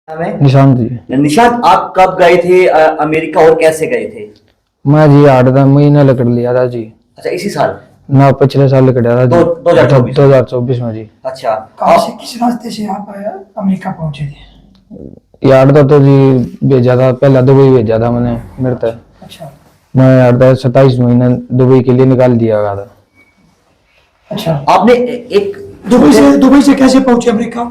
नाम है? निशांत जी। निशांत, आप कब गए थे अमेरिका और कैसे गए थे? मैं जी 8 महीना लकड़ लिया था जी। अच्छा, इसी साल ना पिछले साल लकड़ लिया था जी। 2024 में। 2024 में जी। अच्छा। कहाँ से किस रास्ते से आप अमेरिका पहुंचे थे? यार तो जी भेजा था, पहला दुबई भेजा था मैंने मेरे तक। अच्छा मैं यार 27 महीना दुबई के लिए निकाल दिया गया था। अच्छा। आपने एक दुबई से कैसे पहुंचे अमेरिका?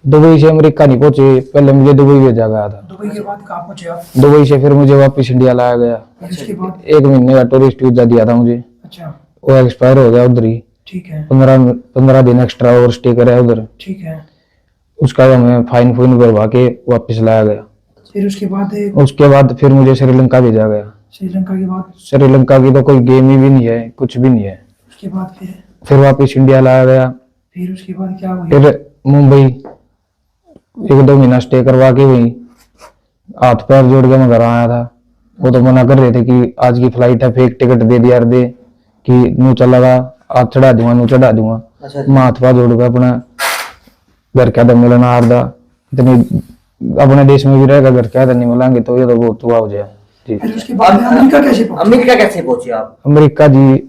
दुबई से अमेरिका नहीं पहुंचे, पहले मुझे दुबई भेजा गया था। दुबई के बाद कहाँ पहुंचे आप? दुबई से फिर मुझे वापस इंडिया लाया गया। फिर उसके बाद? 1 महीने का टूरिस्ट वीजा दिया था मुझे, अच्छा वो एक्सपायर हो गया उधर ही। ठीक है 15 दिन एक्स्ट्रा और स्टे करा उधर। ठीक है। उसका हमें फाइन फुइन भरवा के वापस लाया गया। फिर उसके बाद फिर मुझे श्रीलंका भेजा गया। श्रीलंका के बाद? श्रीलंका की तो कोई गेम ही भी नहीं है, कुछ भी नहीं है। उसके बाद फिर वापस इंडिया लाया गया। फिर उसके बाद क्या हुआ? फिर मुंबई 1-2 महीना स्टे करवा के वहीं हाथ पैर जोड़ के मैं घर आया था। वो तो मना कर रहे थे कि आज की फ्लाइट है, फेक टिकट दे दिया दे कि नू चलेगा, आज चढ़ा दूंगा नू चढ़ा दूंगा। अच्छा। मैं हाथ पैर जोड़ के अपना घर क्या मिलना आरदा इतनी अपने देश में भी रहेगा, घर क्या नहीं मिलेंगे तो ये तो बहुत हुआ हो जाए जी। फिर उसके बाद अमेरिका कैसे पहुंचे? अमेरिका कैसे पहुंचे आप? अमेरिका जी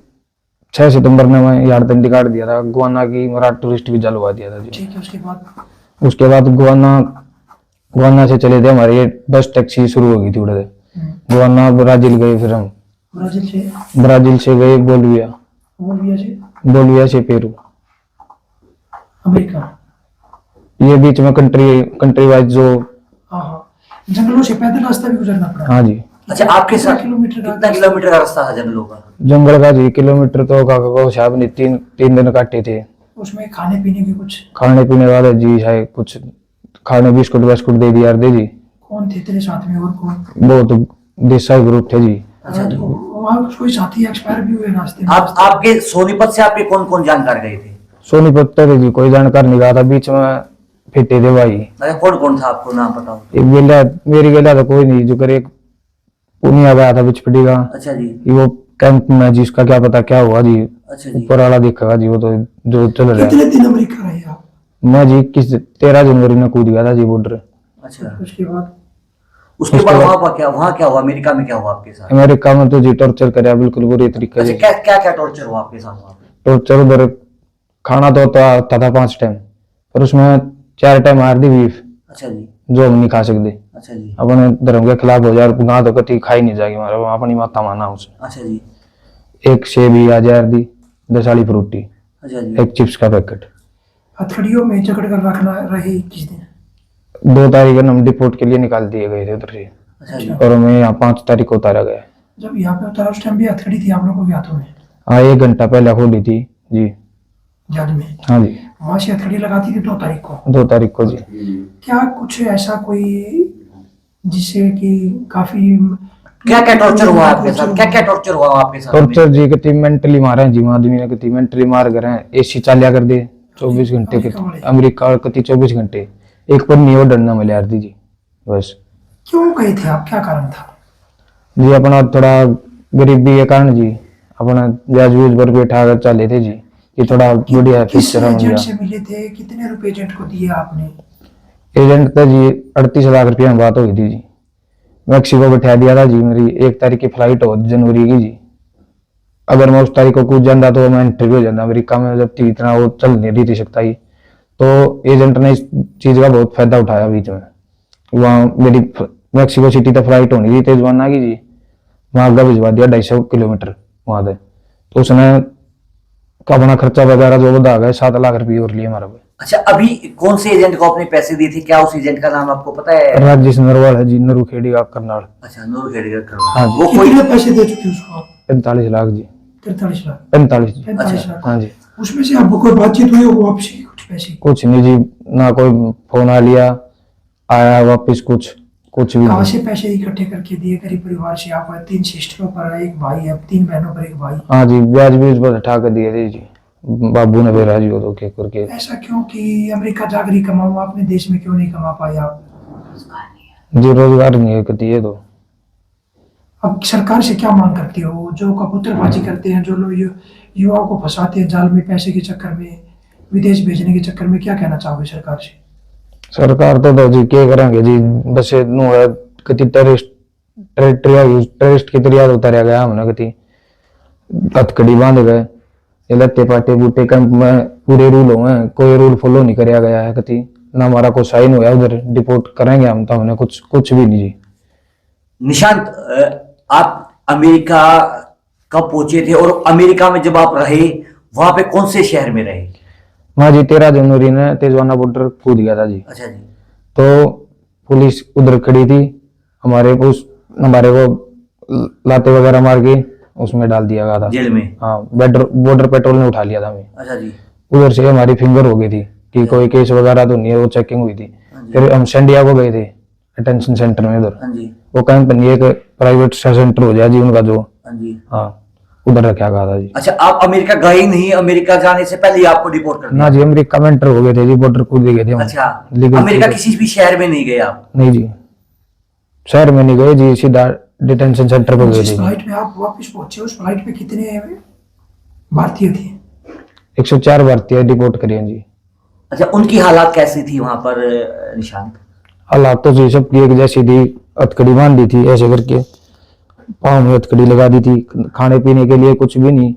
6 सितंबर में मैं यार दंडी काट दिया था, गुआना की मेरा टूरिस्ट वीजा लगा दिया था जी। ठीक है। उसके बाद गुआना से चले थे, हमारी ये बस टैक्सी शुरू हो गई थी उड़े। गुआना ब्राजील गए, फिर हम ब्राजील से गए बोलिविया से पेरू, अमेरिका। ये बीच में कंट्री वाइज जो। हाँ हाँ। जंगलों से पैदल रास्ता भी गुजरना पड़ा? हाँ जी। अच्छा, आपके साथ कितना किलोमीटर का रास्ता था जंगलों का? जंगल का जी किलोमीटर तो का साहब ने 3 दिन काटे थे। उसमें खाने पीने की कुछ? खाने पीने वाले जी है कुछ खाने बिस्कुट बिस्कुट दे दिया दे जी। कौन थे तेरे साथ में और कौन? बहुत देसा ग्रुप थे जी। अच्छा जी। वहाँ कोई साथी एक्सपायर भी हुए रास्ते में? आपके सोनीपत से आपके कौन कौन जानकार गए थे? सोनीपत तक जी कोई जानकार नहीं रहा था, बीच में फिटे थे भाई। अच्छा, कौन कौन था, आपको नाम बताओ। एक गेला मेरी गेला था कोई नहीं, जो कर एक पुनिया गया था बिचपड़ी का। अच्छा जी। वो कैंप में जिसका क्या पता क्या हुआ जी। अच्छा जी। ऊपर वाला देखा जी, वो तो जो चल रहा है। कितने दिन अमेरिका रहे आप? मैं जी 13 जनवरी में कूद गया था जी बॉर्डर। अच्छा। उसके बाद? उसके बाद वहाँ क्या हुआ, अमेरिका में क्या हुआ आपके साथ? अमेरिका में तो जी टॉर्चर कराया बिल्कुल बुरी तरीके अच्छा, से। क्या क्या क्या टॉर्चर हुआ आपके साथ वहाँ पे? टॉर्चर उधर खाना तो आता था 5 टाइम, पर उसमें 4 टाइम हार दी बीफ, अच्छा जी। जो हम नहीं खा सकते। अच्छा जी। अपने धर्म के खिलाफ हो जाए, ना तो कति खाई नहीं जाएगी हमारा, अपनी माता माना उसने। अच्छा जी। एक सेब ही हजार दी, 10 वाली फ्रूटी, अच्छा जी। एक चिप्स का पैकेट। हथकड़ियों में जकड़ कर रखना रहे 21 दिन? 2 तारीख को हम डिपोर्ट के लिए निकाल दिए गए थे उधर से, अच्छा जी। और हमें यहाँ 5 तारीख को उतारा गया। जब यहाँ पे उतारा उस टाइम भी हथकड़ी थी आप लोगों के हाथों में? हाँ 1 घंटा पहले खोली थी जी। जज में? हाँ जी। वहां से हथकड़ी लगाती थी 2 तारीख को? 2 तारीख को जी। क्या कुछ ऐसा कोई जिससे कि काफी क्या क्या टॉर्चर हुआ आपके साथ? क्या क्या टॉर्चर हुआ आपके साथ? टॉर्चर जी कति मेंटली मारे हैं जी, आदमी ने कति मेंटली मार कर हैं। एसी चालिया कर दे 24 घंटे के अमेरिका, और कति 24 घंटे एक पर नहीं वो डरना मिले यार दी जी बस। क्यों गए थे आप, क्या कारण था? जी अपना थोड़ा गरीबी के कारण जी, अपना ब्याज व्यूज पर बैठा कर चले थे जी, ये थोड़ा बढ़िया किस पिक्चर एजेंट से मिले थे? कितने रुपए एजेंट को दिए आपने? एजेंट तो जी 38 लाख रुपया में बात हुई थी जी। मैक्सिको बैठा दिया था जी, मेरी 1 तारीख की फ्लाइट हो जनवरी की जी। अगर मैं उस तारीख को कूद जाता तो मैं इंटरव्यू हो जाता अमेरिका में, जब थी इतना वो चल नहीं रही सकता ही। तो एजेंट ने इस चीज का बहुत फायदा उठाया बीच में। वहाँ मेरी मैक्सिको सिटी तक फ्लाइट होनी थी तेजवाना की जी, वहाँ आगे भिजवा दिया 250 किलोमीटर वहां से। तो उसने अपना खर्चा वगैरह जो बता गए 7 लाख रुपये और लिए हमारा। अच्छा, अभी कौन से एजेंट को आपने पैसे दिए थे? क्या उस एजेंट का नाम आपको पता है? राजेश नरवाल है जी, नरूखेड़ी का करनाल। अच्छा, नूर खेड़ीगढ़ हाँ जी। वो कोई कितने पैसे दे चुके उसको आप? 45 लाख जी। 43 लाख? 45 जी। 45 लाख? हाँ जी। उसमें से आपको कोई बातचीत हुई हो वापसी की कुछ पैसे? कुछ नहीं जी, ना कोई फोन आ लिया आया वापस, कुछ भी कहाँ नहीं। से पैसे इकट्ठे करके दिए? गरीब परिवार से? आप 3 सिस्टरों पर एक भाई है, 3 बहनों पर एक भाई। हाँ जी, ब्याज भी पर उठा कर दिए थे जी, बाबू ने बेरा जी वो तो के करके। ऐसा क्यों कि अमेरिका जाकर कमाओ, अपने देश में क्यों नहीं कमा पाए आप? जी रोजगार नहीं है कती है तो। अब सरकार से क्या मांग करते हो? जो कबूतरबाजी करते हैं, जो लोग युवाओं को फंसाते हैं जाल में पैसे के चक्कर में, विदेश भेजने के चक्कर में, क्या कहना चाहोगे सरकार से? सरकार तो जी क्या करेंगे जी, बस नु है कति टेररिस्ट की तरह उतारा गया हमने, कति हथकड़ी बांध गए, ये लत्ते पाटे बूटे कैंप में पूरे रूल हुए हैं, कोई रूल फॉलो नहीं कराया गया है, कति ना हमारा कोई साइन हुआ उधर डिपोर्ट करेंगे हम, तो हमने कुछ भी नहीं जी। निशांत, आप अमेरिका कब पहुंचे थे और अमेरिका में जब आप रहे वहां पे कौन से शहर में रहे? हाँ जी, 13 जनवरी ने तेजवाना बॉर्डर कूद गया था जी। अच्छा जी। तो पुलिस उधर खड़ी थी, हमारे को लाते वगैरह मार के उसमें डाल दिया गया था, जेल में? हाँ, बॉर्डर पेट्रोल ने उठा लिया था हमें। अच्छा जी। उधर से हमारी फिंगर हो गई थी कि कोई केस वगैरह तो नहीं है, वो चेकिंग हुई थी। फिर हम सैंडियागो गए थे अटेंशन सेंटर में उधर, हाँ जी। वो कैंप नहीं, एक प्राइवेट सेंटर हो जाए जी उनका जो, हाँ जी। हाँ, उधर रखा गया था जी। अच्छा, आप अमेरिका गए ही नहीं, अमेरिका जाने से पहले ही आपको डिपोर्ट कर दिया? ना जी, अमेरिका में एंटर हो गए थे जी, बॉर्डर कूद गए थे हम। अच्छा, लीगल अमेरिका थी। किसी भी शहर में नहीं गए आप? नहीं जी, शहर में नहीं गए जी, सीधा डिटेंशन सेंटर पर गए थे जिस जी। फ्लाइट में आप वापस पहुंचे उस फ्लाइट पे कितने भारतीय थे? 104 भारतीय डिपोर्ट करिए जी। अच्छा, उनकी हालात कैसी थी वहां पर निशांत? हालात तो जी सबकी एक जैसी थी, हथकड़ी बांध दी थी ऐसे करके, पाँव में हथकड़ी लगा दी थी, खाने पीने के लिए कुछ भी नहीं,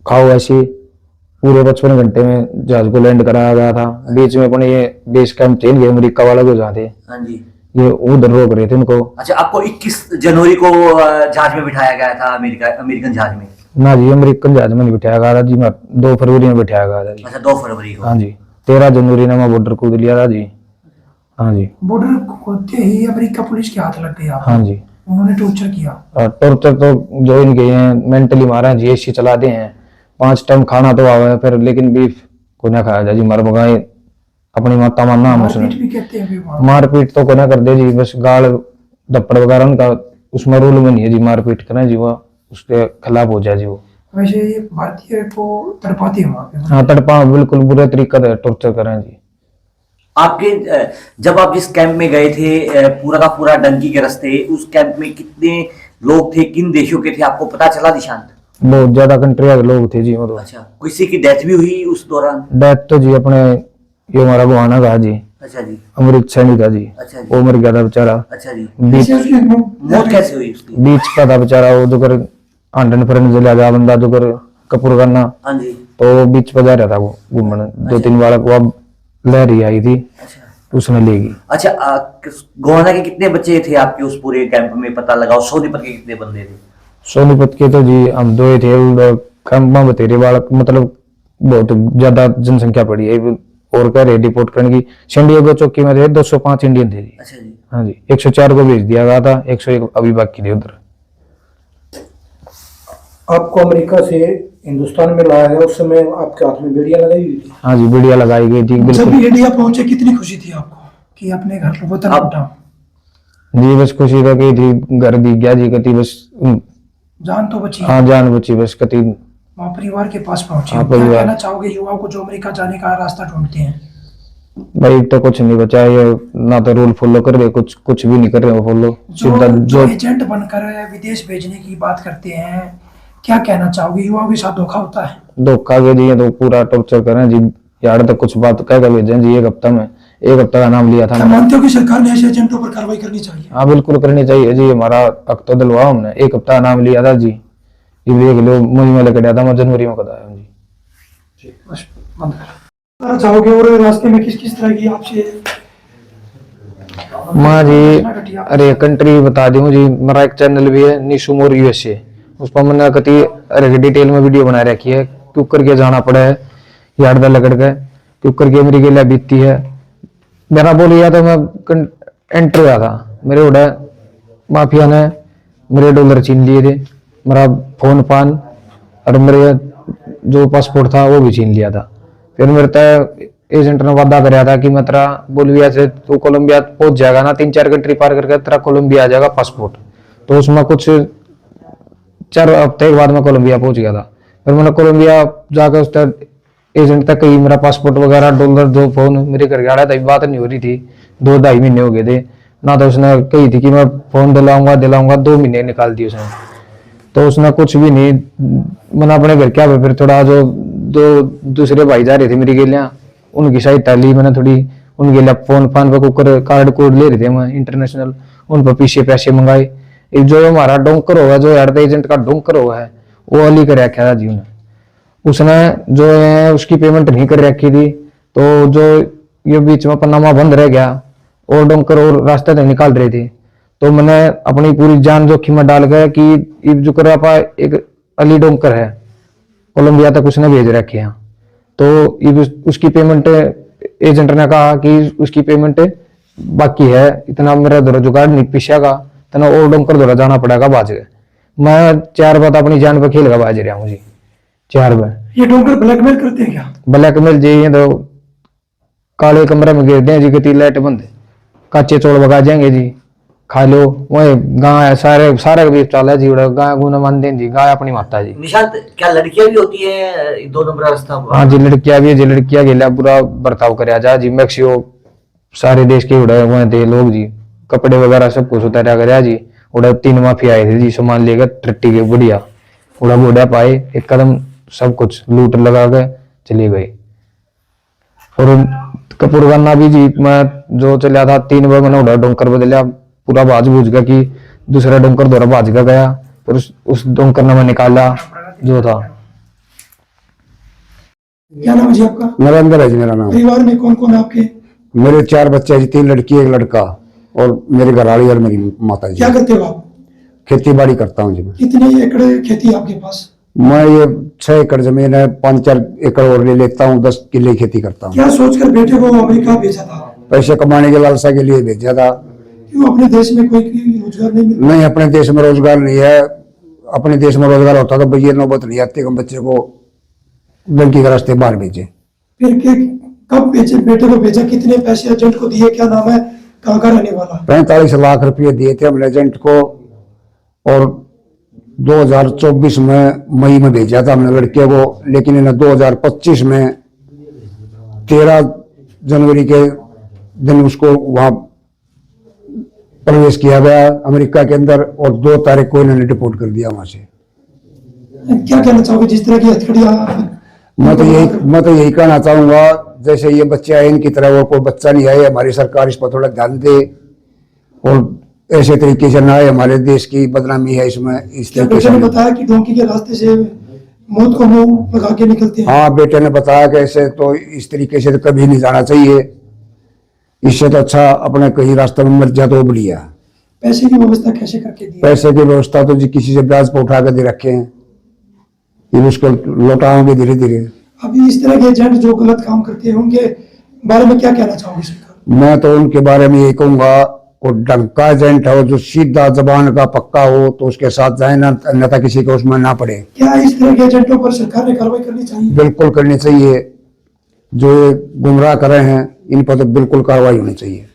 खाओ ऐसे। पूरे 55 घंटे में जहाज को लैंड कराया गया था। बीच में अपने ये बेस कैंप थे इनके अमेरिका वाला को जहाँ थे, हाँ जी। ये उधर रोक रहे थे उनको। अच्छा, आपको 21 जनवरी को जहाज में बिठाया गया था, अमेरिकन जहाज में? ना जी, अमेरिकन जहाज में नहीं बिठाया गया था जी, मैं 2 फरवरी में बिठाया गया था जी। अच्छा, 2 फरवरी को? हाँ जी, 13 जनवरी ने मैं बॉर्डर कूद लिया था जी। हाँ जी। बॉर्डर खोदते ही अमेरिका पुलिस के हाथ लग गए आप? हाँ जी। उन्होंने टॉर्चर किया? टॉर्चर तो जो इनके हैं मेंटली मारा है जी, एसी चलाते हैं, 5 टाइम खाना तो आवा है फिर, लेकिन बीफ को ना खाया जाए जी, मर बगाए अपनी माता मानना हम उसने। मारपीट भी कहते हैं अभी वहाँ? मारपीट तो को ना कर दे जी, बस गाल धप्पड़ वगैरह उनका उसमें रूल में नहीं है जी, मारपीट करें जी, वो उसके खिलाफ हो जाए जी वो। वैसे ये भारतीय को तड़पाते हैं वहाँ पे? हाँ, तड़पा बिल्कुल बुरे तरीके से टॉर्चर करें जी। आपके जब आप जिस कैंप में गए थे, पूरा का पूरा डंकी के रास्ते, उस कैंप में कितने लोग थे, किन देशों के थे, आपको पता चला निशांत? बहुत ज्यादा कंट्रिया के लोग थे जी वो तो। अच्छा, किसी की डेथ भी हुई उस दौरान? डेथ तो जी अपने ये हमारा गुआना का जी, अच्छा जी। अमृत सैनी था जी, अच्छा जी। वो मर गया था बेचारा। अच्छा जी। बीच कैसे उसकी मौत कैसे हुई उसकी? बीच का था बेचारा, वो जो कर आंडन फरन जला गया बंदा, जो कर कपूर करना, हाँ जी। तो वो बीच पे जा रहा था वो घूमने, 2-3 बार वो अब लहरी आई थी, अच्छा। उसने ले गई। अच्छा, गोवाना के कितने बच्चे थे आपके उस पूरे कैंप में, पता लगाओ? सोनीपत के कितने बंदे थे? सोनीपत के तो जी हम 2 ही थे, कैंप में बतेरे बालक, मतलब बहुत ज्यादा जनसंख्या पड़ी है, और कह रहे रिपोर्ट करने की। सैंडियागो चौकी में थे 205 इंडियन थे जी। अच्छा जी। हाँ जी, 104 को भेज दिया गया था, 101 अभी बाकी थे उधर। आपको अमेरिका से हिंदुस्तान में लाया गया, उस समय आपके हाथ में बेड़ियां लगाई हुई थी? हाँ जी, बढ़िया लगाई गई थी जब बिल्कुल भी इंडिया पहुंचे कितनी खुशी थी आपको कि अपने घर को वतन लौटा? जी, बस खुशी तो की थी, घर दिख गया जी, कति बस जान तो बची? हाँ, जान बची बस, कति वहाँ परिवार के पास पहुंचे। हाँ, क्या परिवार। कहना चाहोगे युवाओं को जो अमेरिका जाने का रास्ता ढूंढते हैं? भाई तो कुछ नहीं बचा, ये ना तो रूल फॉलो कर रहे, कुछ भी नहीं कर रहे हो फॉलो, सीधा जो जो एजेंट बनकर विदेश भेजने की बात करते हैं, क्या कहना चाहोगे? युवाओं के साथ धोखा होता है? धोखा के जी, ये तो पूरा टॉर्चर करें जी, यार तक कुछ बात कह कर भेजें जी। 1 हफ्ता का नाम लिया था क्या मानते हो कि सरकार ने ऐसे एजेंटों पर कार्रवाई करनी चाहिए? हाँ, बिल्कुल करनी चाहिए जी, हमारा हक तो दिलवा हमने, 1 हफ्ता का नाम लिया था जी, ये देख लो मुझे में लेकर था, मैं जनवरी में बताया जी। बस बंद कर चाहोगे? और रास्ते में किस किस तरह की आपसे माँ जी, घटना घटी आप? अरे कंट्री बता दूं जी, मेरा एक चैनल भी है निशु मोर USA, उस पर मैंने कति अरे डिटेल में वीडियो बना रखी है, क्यों करके जाना पड़ा है यार दल लकड़ के, क्यों करके मेरी गेला बीतती है। मेरा बोल गया तो मैं एंटर हुआ था, मेरे उड़ा माफिया ने मेरे डॉलर छीन लिए थे, मेरा फोन पान और मेरे जो पासपोर्ट था वो भी छीन लिया था। फिर मेरे तय एजेंट ने वादा कराया था कि मैं तेरा बोलिविया से तो कोलंबिया पहुंच जाएगा ना, 3-4 कंट्री पार करके तेरा कोलंबिया आ जाएगा पासपोर्ट। तो उसमें कुछ 4 हफ्ते के बाद मैं कोलंबिया पहुंच गया था। फिर मैंने कोलंबिया जाकर उस एजेंट तक कही मेरा पासपोर्ट वगैरह डॉलर जो फोन मेरे घर गया था, बात नहीं हो रही थी, 2-2.5 महीने हो गए थे ना, तो उसने कही थी कि मैं फोन दिलाऊंगा 2 महीने निकाल दिए उसने, तो उसने कुछ भी नहीं। मैंने अपने घर क्या फिर थोड़ा जो दूसरे भाई जा रहे थे मेरी गेलियां, उनकी सहायता ली मैंने थोड़ी, उनके लिए फोन फान पे कुकर कार्ड कोड ले रहे थे मैं इंटरनेशनल, उन पर पीछे पैसे मंगाए। एक जो हमारा डोंकर होगा, जो यार एजेंट का डोंकर हुआ है, वो अली कर रखा था जी उसने जो है उसकी पेमेंट नहीं कर रखी थी, तो जो ये बीच में पनामा बंद रह गया और डोंकर और रास्ते से निकाल रहे थे, तो मैंने अपनी पूरी जान जोखिम में डाल गया कि जो कर एक अली डोंकर है कोलंबिया तक उसने भेज रखे हैं, तो उसकी पेमेंट एजेंट ने कहा कि उसकी पेमेंट बाकी है, इतना मेरा दौरा जुगाड़ नहीं पीछा का, इतना और डोंकर दौरा जाना पड़ेगा बाज गए। मैं 4 बार अपनी जान पे खेल का बाज रहा हूँ जी, 4 बार। ये डोंगर ब्लैकमेल करते हैं क्या? ब्लैकमेल जी, ये तो काले कमरे में गिर दें जी, गति लाइट बंद, काचे चौड़ बगा जाएंगे जी, खा लो वही गाय सारे सारा भी चाला जी, गाय गुना मान दें जी, गाय अपनी माता जी। निशांत, क्या लड़कियां भी होती है 2 नंबर रास्ता? हाँ जी, लड़कियां भी है जी, लड़कियां गेला बुरा बर्ताव कराया जा जी, मैक्सियो सारे देश के उड़े हुए थे लोग जी, कपड़े वगैरह सब कुछ उतारा कराया जी। उड़ा 3 माफिया आए थे जी, सामान लेकर ट्रट्टी के बढ़िया उड़ा बोड़ा पाए, एक कदम सब कुछ लूट लगा के चले गए। और कपूरगाना भी जी, मैं जो चला था 3 बार मैंने उड़ा डोंकर बदलिया, पूरा भाज भूज गया कि दूसरा डोंकर द्वारा भाज गया, फिर उस डोंकर ने मैं निकाला जो था। क्या नाम है जी आपका? नरेंद्र है जी मेरा नाम। परिवार में कौन कौन है आपके? मेरे 4 बच्चे हैं जी, 3 लड़की 1 लड़का, और मेरी घरवाली और मेरी माता जी। क्या करते हो आप? खेती बाड़ी करता हूँ जी मैं। कितने एकड़ खेती है आपके पास? मैं ये 6 एकड़ जमीन है, 5-4 एकड़ और ले लेता हूँ, 10 किले खेती करता हूँ। क्या सोचकर बेटे को अमेरिका भेजा था? पैसे कमाने के लालसा के लिए भेजा था। क्यों अपने देश में कोई रोजगार नहीं मिल? नहीं, अपने देश में रोजगार नहीं है। अपने देश में रोजगार होता तो भैया नौबत नहीं आती कि हम बच्चे को लड़की के रास्ते बाहर भेजे। फिर कब भेजे बेटे को भेजा? कितने पैसे एजेंट को दिए? क्या नाम है? कहाँ का रहने वाला? 45 लाख रुपए दिए थे हमने एजेंट को, और 2024 में मई में भेजा था हमने लड़के को, लेकिन इन्हें 2025 में 13 जनवरी के दिन उसको वहां प्रवेश किया गया अमेरिका के अंदर, और 2 तारीख को इन्होंने डिपोर्ट कर दिया वहां से। क्या कहना चाहोगे जिस तरह की हथकड़ियां? मैं तो यही कहना चाहूंगा, जैसे ये बच्चे आए इनकी तरह और कोई बच्चा नहीं आए, हमारी सरकार इस पर थोड़ा ध्यान दे, और ऐसे तरीके से ना आए, हमारे देश की बदनामी है इसमें। इस तरीके से बताया कि डोंकी के रास्ते से मौत को मुंह लगा के निकलते हैं। हाँ, बेटे ने बताया कि ऐसे तो इस तरीके से तो कभी नहीं जाना चाहिए, इससे तो अच्छा अपने कहीं रास्ते में मर जाए तो बढ़िया। पैसे की व्यवस्था कैसे करके दी? पैसे की व्यवस्था तो जी किसी से ब्याज पर उठा कर दे रखे हैं, ये उसको लौटाओगे धीरे धीरे। अभी इस तरह के एजेंट जो गलत काम करते हैं उनके बारे में क्या कहना चाहोगे सरकार? मैं तो उनके बारे में यही कहूंगा, वो ढंग का एजेंट हो, जो सीधा जबान का पक्का हो, तो उसके साथ जाए ना, अन्यथा किसी को उसमें ना पड़े। क्या इस तरह के एजेंटों पर सरकार ने कार्रवाई करनी चाहिए? बिल्कुल करनी चाहिए, जो गुमराह कर रहे हैं इन पर तो बिल्कुल कार्रवाई होनी चाहिए।